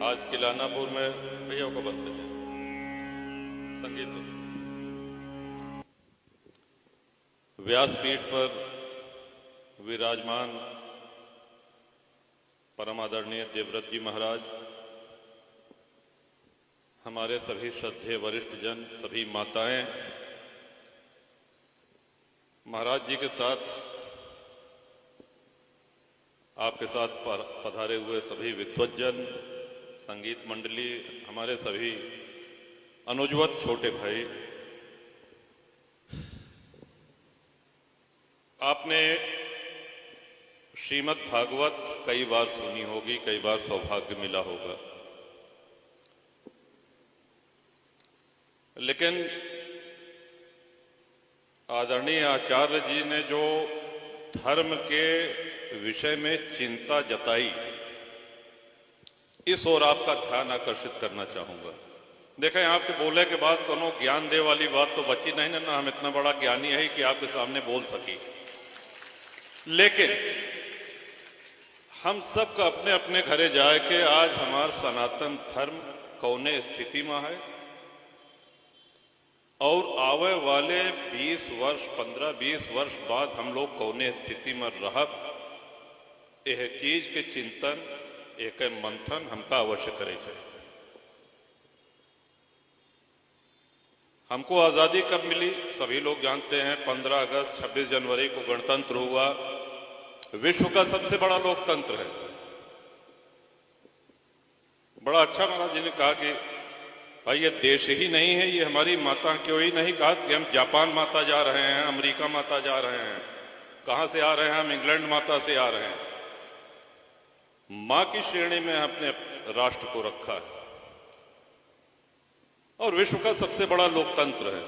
आज किलानापुर में भैया को बंद कर संगीत व्यासपीठ पर विराजमान परम आदरणीय देवव्रत जी महाराज, हमारे सभी श्रद्धेय वरिष्ठ जन, सभी माताएं, महाराज जी के साथ आपके साथ पधारे हुए सभी विद्वज्जन, संगीत मंडली, हमारे सभी अनुजवत छोटे भाई, आपने श्रीमद् भागवत कई बार सुनी होगी, कई बार सौभाग्य मिला होगा, लेकिन आदरणीय आचार्य जी ने जो धर्म के विषय में चिंता जताई, इस ओर आपका ध्यान आकर्षित करना चाहूंगा। देखें, आपके बोले के बाद कोनो ज्ञान दे वाली बात तो बची नहीं ना, हम इतना बड़ा ज्ञानी है कि आपके सामने बोल सकी, लेकिन हम सब का अपने अपने घरे जाए के आज हमार सनातन धर्म कौने स्थिति में है और आवे वाले 20 वर्ष 15-20 वर्ष बाद हम लोग कौने स्थिति में रहब, यह चीज के चिंतन, एक मंथन हमका अवश्य करे चाहिए। हमको आजादी कब मिली सभी लोग जानते हैं, 15 अगस्त 26 जनवरी को गणतंत्र हुआ, विश्व का सबसे बड़ा लोकतंत्र है। बड़ा अच्छा महाराज जी ने कहा कि भाई ये देश ही नहीं है, ये हमारी माता, क्यों ही नहीं कहा कि हम जापान माता जा रहे हैं, अमेरिका माता जा रहे हैं, कहां से आ रहे हैं, हम इंग्लैंड माता से आ रहे हैं। मां की श्रेणी में अपने राष्ट्र को रखा है और विश्व का सबसे बड़ा लोकतंत्र है,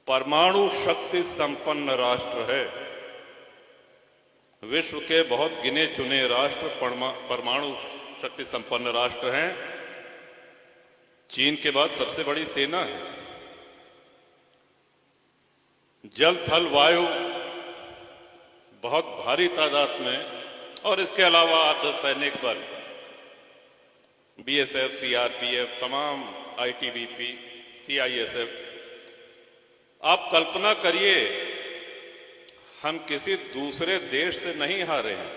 परमाणु शक्ति संपन्न राष्ट्र है। विश्व के बहुत गिने चुने राष्ट्र परमाणु शक्ति संपन्न राष्ट्र हैं। चीन के बाद सबसे बड़ी सेना है, जल थल वायु बहुत भारी तादाद में, और इसके अलावा अर्धसैनिक बल, बीएसएफ, सीआरपीएफ, तमाम आईटीबीपी, सीआईएसएफ। आप कल्पना करिए, हम किसी दूसरे देश से नहीं हारे हैं।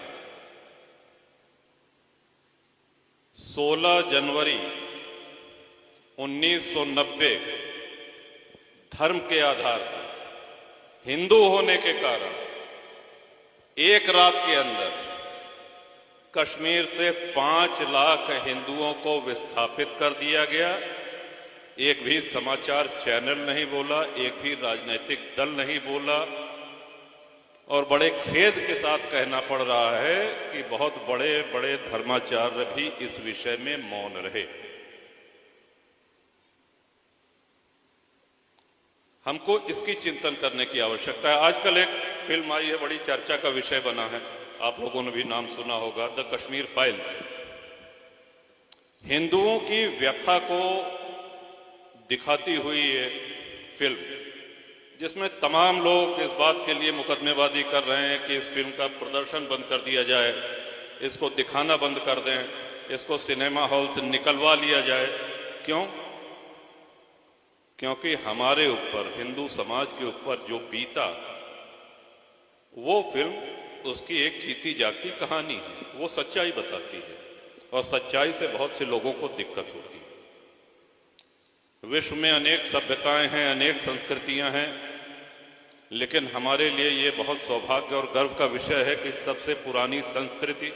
16 जनवरी 1990 धर्म के आधार पर, हिंदू होने के कारण एक रात के अंदर कश्मीर से 5 लाख हिंदुओं को विस्थापित कर दिया गया। एक भी समाचार चैनल नहीं बोला, एक भी राजनीतिक दल नहीं बोला, और बड़े खेद के साथ कहना पड़ रहा है कि बहुत बड़े बड़े धर्माचार्य भी इस विषय में मौन रहे। हमको इसकी चिंतन करने की आवश्यकता है। आजकल एक फिल्म आई है, बड़ी चर्चा का विषय बना है, आप लोगों ने भी नाम सुना होगा, द कश्मीर फाइल्स। हिंदुओं की व्यथा को दिखाती हुई ये फिल्म, जिसमें तमाम लोग इस बात के लिए मुकदमेबाजी कर रहे हैं कि इस फिल्म का प्रदर्शन बंद कर दिया जाए, इसको दिखाना बंद कर दें, इसको सिनेमा हॉल से निकलवा लिया जाए। क्यों? क्योंकि हमारे ऊपर, हिंदू समाज के ऊपर जो बीता, वो फिल्म उसकी एक जीती जागती कहानी है, वो सच्चाई बताती है, और सच्चाई से बहुत से लोगों को दिक्कत होती है। विश्व में अनेक सभ्यताएं हैं, अनेक संस्कृतियां हैं, लेकिन हमारे लिए ये बहुत सौभाग्य और गर्व का विषय है कि सबसे पुरानी संस्कृति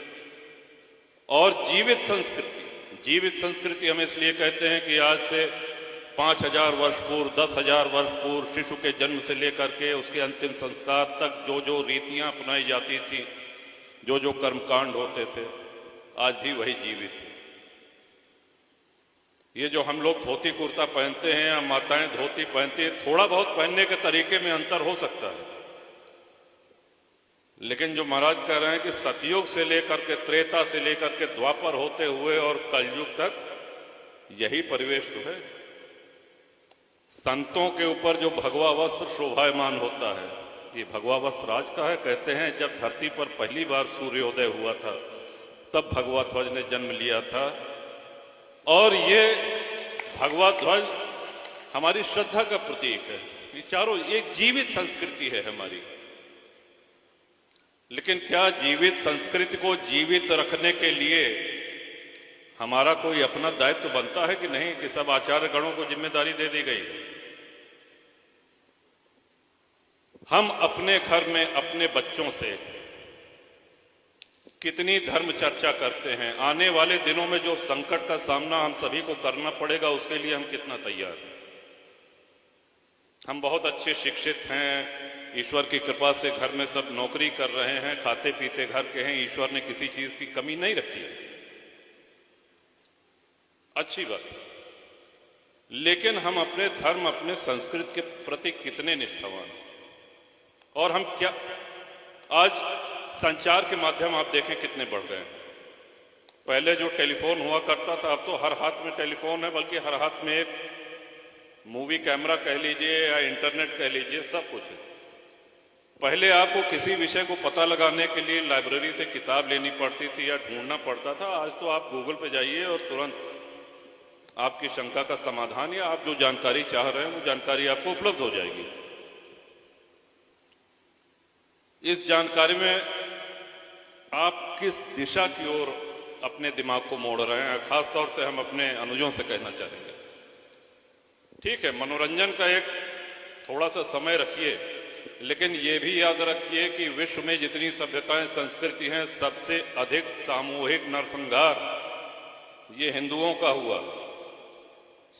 और जीवित संस्कृति हम इसलिए कहते हैं कि आज से 5000 वर्ष पूर्व, 10,000 वर्ष पूर्व, शिशु के जन्म से लेकर के उसके अंतिम संस्कार तक जो जो रीतियां अपनाई जाती थी, जो जो कर्मकांड होते थे, आज भी वही जीवित है। ये जो हम लोग धोती कुर्ता पहनते हैं या माताएं धोती पहनती हैं, थोड़ा बहुत पहनने के तरीके में अंतर हो सकता है, लेकिन जो महाराज कह रहे हैं कि सतयुग से लेकर के, त्रेता से लेकर के द्वापर होते हुए और कलयुग तक यही परिवेश तो है। संतों के ऊपर जो भगवा वस्त्र शोभायमान होता है, ये भगवा वस्त्र आज का है। कहते हैं जब धरती पर पहली बार सूर्योदय हुआ था तब भगवा ध्वज ने जन्म लिया था। और ये भगवा ध्वज हमारी श्रद्धा का प्रतीक है। ये चारों एक जीवित संस्कृति है हमारी। लेकिन क्या जीवित संस्कृति को जीवित रखने के लिए हमारा कोई अपना दायित्व बनता है कि नहीं, कि सब आचार्य गणों को जिम्मेदारी दे दी गई? हम अपने घर में अपने बच्चों से कितनी धर्म चर्चा करते हैं? आने वाले दिनों में जो संकट का सामना हम सभी को करना पड़ेगा, उसके लिए हम कितना तैयार हैं? हम बहुत अच्छे शिक्षित हैं, ईश्वर की कृपा से घर में सब नौकरी कर रहे हैं, खाते पीते घर के हैं, ईश्वर ने किसी चीज की कमी नहीं रखी है, अच्छी बात है। लेकिन हम अपने धर्म, अपने संस्कृति के प्रति कितने निष्ठावान हैं? और हम क्या, आज संचार के माध्यम आप देखें कितने बढ़ गए हैं। पहले जो टेलीफोन हुआ करता था, अब तो हर हाथ में टेलीफोन है, बल्कि हर हाथ में एक मूवी कैमरा कह लीजिए या इंटरनेट कह लीजिए, सब कुछ है। पहले आपको किसी विषय को पता लगाने के लिए लाइब्रेरी से किताब लेनी पड़ती थी या ढूंढना पड़ता था। आज तो आप गूगल पे जाइए और तुरंत आपकी शंका का समाधान या आप जो जानकारी चाह रहे हैं वो जानकारी आपको उपलब्ध हो जाएगी। इस जानकारी में आप किस दिशा की ओर अपने दिमाग को मोड़ रहे हैं, खासतौर से हम अपने अनुजों से कहना चाहेंगे। ठीक है, मनोरंजन का एक थोड़ा सा समय रखिए, लेकिन ये भी याद रखिए कि विश्व में जितनी सभ्यताएं, संस्कृति हैं, सबसे अधिक सामूहिक नरसंहार ये हिंदुओं का हुआ।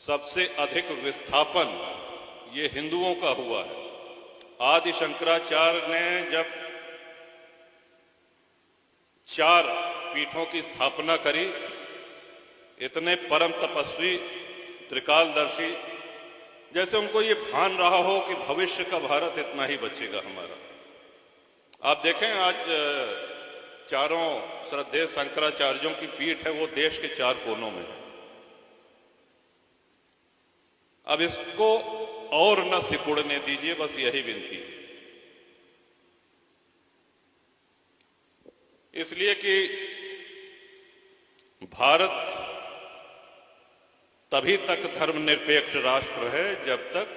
सबसे अधिक विस्थापन ये हिंदुओं का हुआ है। आदि शंकराचार्य ने जब 4 पीठों की स्थापना करी, इतने परम तपस्वी, त्रिकालदर्शी, जैसे उनको ये भान रहा हो कि भविष्य का भारत इतना ही बचेगा हमारा। आप देखें आज चारों श्रद्धेय शंकराचार्यों की पीठ है, वो देश के 4 कोनों में है। अब इसको और न सिकुड़ने दीजिए, बस यही विनती है। इसलिए कि भारत तभी तक धर्मनिरपेक्ष राष्ट्र है जब तक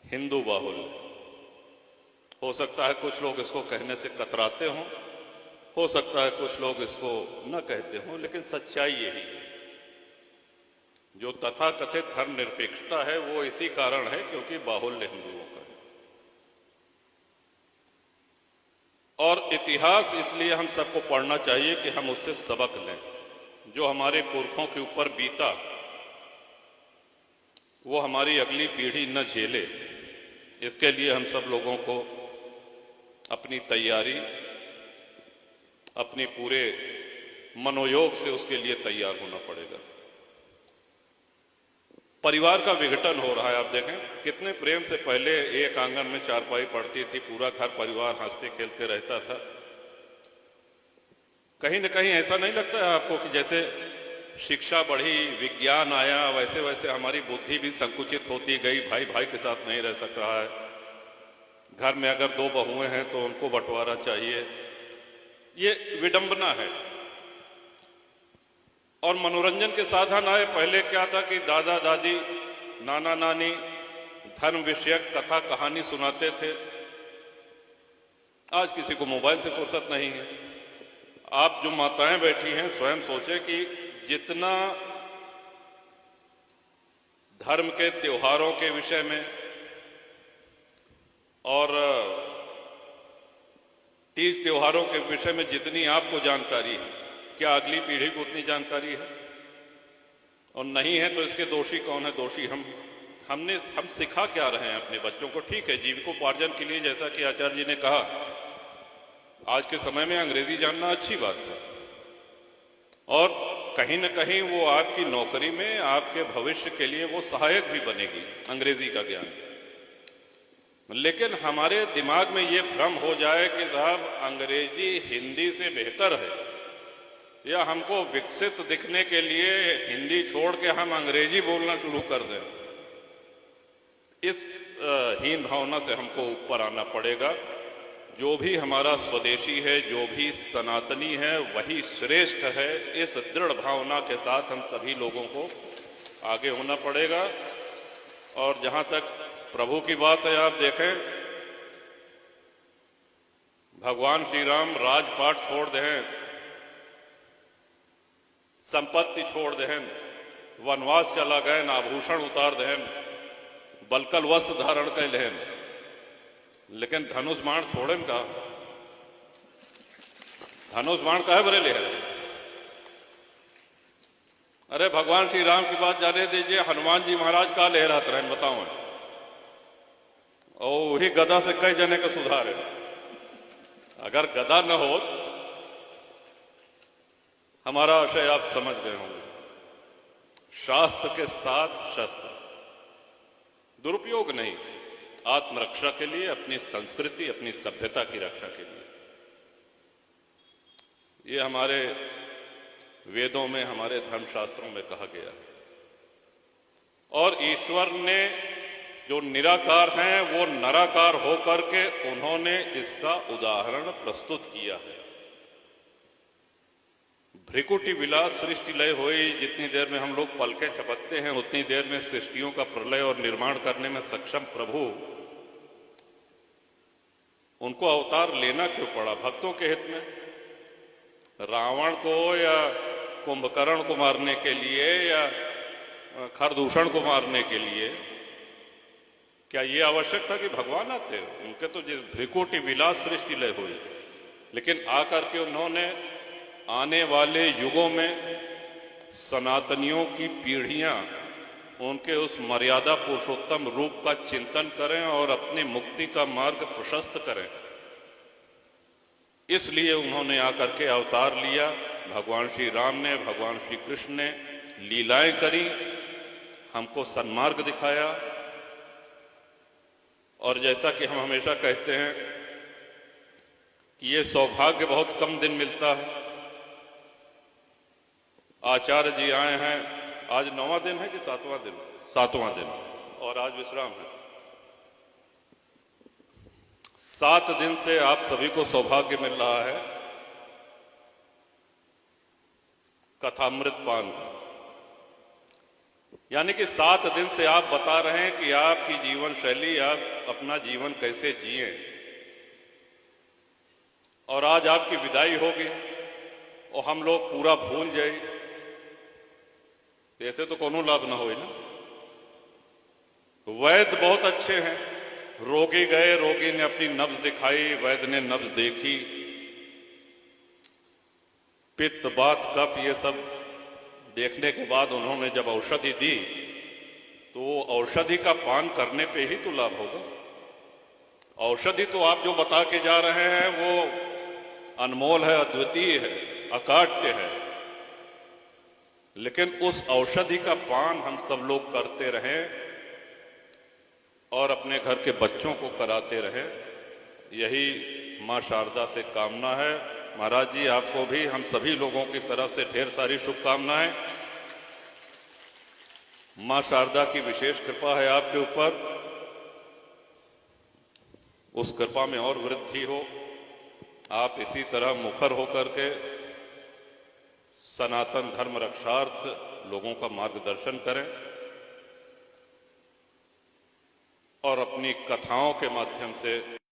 हिंदू बाहुल्य। हो सकता है कुछ लोग इसको कहने से कतराते हों, हो सकता है कुछ लोग इसको न कहते हों, लेकिन सच्चाई यही है। जो तथाकथित धर्मनिरपेक्षता है वो इसी कारण है क्योंकि बाहुल्य हिंदुओं का है। और इतिहास इसलिए हम सबको पढ़ना चाहिए कि हम उससे सबक लें। जो हमारे पुरखों के ऊपर बीता वो हमारी अगली पीढ़ी न झेले, इसके लिए हम सब लोगों को अपनी तैयारी, अपने पूरे मनोयोग से उसके लिए तैयार होना पड़ेगा। परिवार का विघटन हो रहा है। आप देखें कितने प्रेम से पहले एक आंगन में चारपाई पड़ती थी, पूरा घर परिवार हंसते खेलते रहता था। कहीं न कहीं ऐसा नहीं लगता है आपको कि जैसे शिक्षा बढ़ी, विज्ञान आया, वैसे वैसे हमारी बुद्धि भी संकुचित होती गई, भाई भाई के साथ नहीं रह सक रहा है, घर में अगर 2 बहुएं हैं तो उनको बंटवारा चाहिए, ये विडंबना है। और मनोरंजन के साधन आए। पहले क्या था कि दादा दादी, नाना नानी धर्म विषयक कथा कहानी सुनाते थे। आज किसी को मोबाइल से फुर्सत नहीं है। आप जो माताएं बैठी हैं स्वयं सोचें कि जितना धर्म के त्योहारों के विषय में और तीज त्योहारों के विषय में जितनी आपको जानकारी है, क्या अगली पीढ़ी को उतनी जानकारी है? और नहीं है तो इसके दोषी कौन है? दोषी हम सिखा क्या रहे हैं अपने बच्चों को? ठीक है, जीविकोपार्जन के लिए जैसा कि आचार्य जी ने कहा, आज के समय में अंग्रेजी जानना अच्छी बात है और कहीं न कहीं वो आपकी नौकरी में, आपके भविष्य के लिए वो सहायक भी बनेगी अंग्रेजी का ज्ञान। लेकिन हमारे दिमाग में ये भ्रम हो जाए कि साहब अंग्रेजी हिंदी से बेहतर है, या हमको विकसित दिखने के लिए हिंदी छोड़ के हम अंग्रेजी बोलना शुरू कर दें, इस हीन भावना से हमको ऊपर आना पड़ेगा। जो भी हमारा स्वदेशी है, जो भी सनातनी है, वही श्रेष्ठ है। इस दृढ़ भावना के साथ हम सभी लोगों को आगे होना पड़ेगा। और जहां तक प्रभु की बात है, आप देखें भगवान श्री राम राजपाट छोड़ दें, संपत्ति छोड़ दें, वनवास चला गए, आभूषण उतार दें, बलकल वस्त्र धारण कर लें, लेकिन धनुष बाण छोड़ें का? धनुष बाण का है बरे ले? अरे भगवान श्री राम की बात जाने दीजिए, हनुमान जी महाराज का लहराते रहे बताओ, और वही गदा से कई जने का सुधार है। अगर गदा न हो, हमारा आशय आप समझ गए होंगे, शास्त्र के साथ शस्त्र, दुरुपयोग नहीं, आत्मरक्षा के लिए, अपनी संस्कृति, अपनी सभ्यता की रक्षा के लिए। ये हमारे वेदों में, हमारे धर्मशास्त्रों में कहा गया है। और ईश्वर ने जो निराकार हैं, वो नराकार होकर के उन्होंने इसका उदाहरण प्रस्तुत किया है। भ्रिकुटी विलास सृष्टि लय हुई, जितनी देर में हम लोग पलकें झपकते हैं, उतनी देर में सृष्टियों का प्रलय और निर्माण करने में सक्षम प्रभु, उनको अवतार लेना क्यों पड़ा? भक्तों के हित में? रावण को या कुंभकर्ण को मारने के लिए या खरदूषण को मारने के लिए? क्या ये आवश्यक था कि भगवान आते? उनके तो भ्रिकुटी विलास सृष्टि लय हुई, लेकिन आकर के उन्होंने आने वाले युगों में सनातनियों की पीढ़ियां उनके उस मर्यादा पुरुषोत्तम रूप का चिंतन करें और अपनी मुक्ति का मार्ग प्रशस्त करें। इसलिए उन्होंने आकर के अवतार लिया। भगवान श्री राम ने, भगवान श्री कृष्ण ने लीलाएं करी, हमको सन्मार्ग दिखाया। और जैसा कि हम हमेशा कहते हैं कि ये सौभाग्य बहुत कम दिन मिलता है। आचार्य जी आए हैं, आज 9वां दिन है कि 7वां दिन? 7वां दिन, और आज विश्राम है। 7 दिन से आप सभी को सौभाग्य मिल रहा है कथामृत पान का। यानी कि 7 दिन से आप बता रहे हैं कि आपकी जीवन शैली, आप अपना जीवन कैसे जिए। और आज आपकी विदाई होगी और हम लोग पूरा भूल जाए, ऐसे तो कोनो लाभ ना हो ना। वैद्य बहुत अच्छे हैं, रोगी गए, रोगी ने अपनी नब्ज दिखाई, वैद्य ने नब्ज देखी, पित्त, बात, कफ, ये सब देखने के बाद उन्होंने जब औषधि दी, तो औषधि का पान करने पे ही तो लाभ होगा। औषधि तो आप जो बता के जा रहे हैं वो अनमोल है, अद्वितीय है, अकाट्य है, लेकिन उस औषधि का पान हम सब लोग करते रहें और अपने घर के बच्चों को कराते रहें, यही मां शारदा से कामना है। महाराज जी, आपको भी हम सभी लोगों की तरफ से ढेर सारी शुभकामनाएं। मां शारदा की विशेष कृपा है आपके ऊपर, उस कृपा में और वृद्धि हो। आप इसी तरह मुखर होकर के सनातन धर्म रक्षार्थ लोगों का मार्गदर्शन करें और अपनी कथाओं के माध्यम से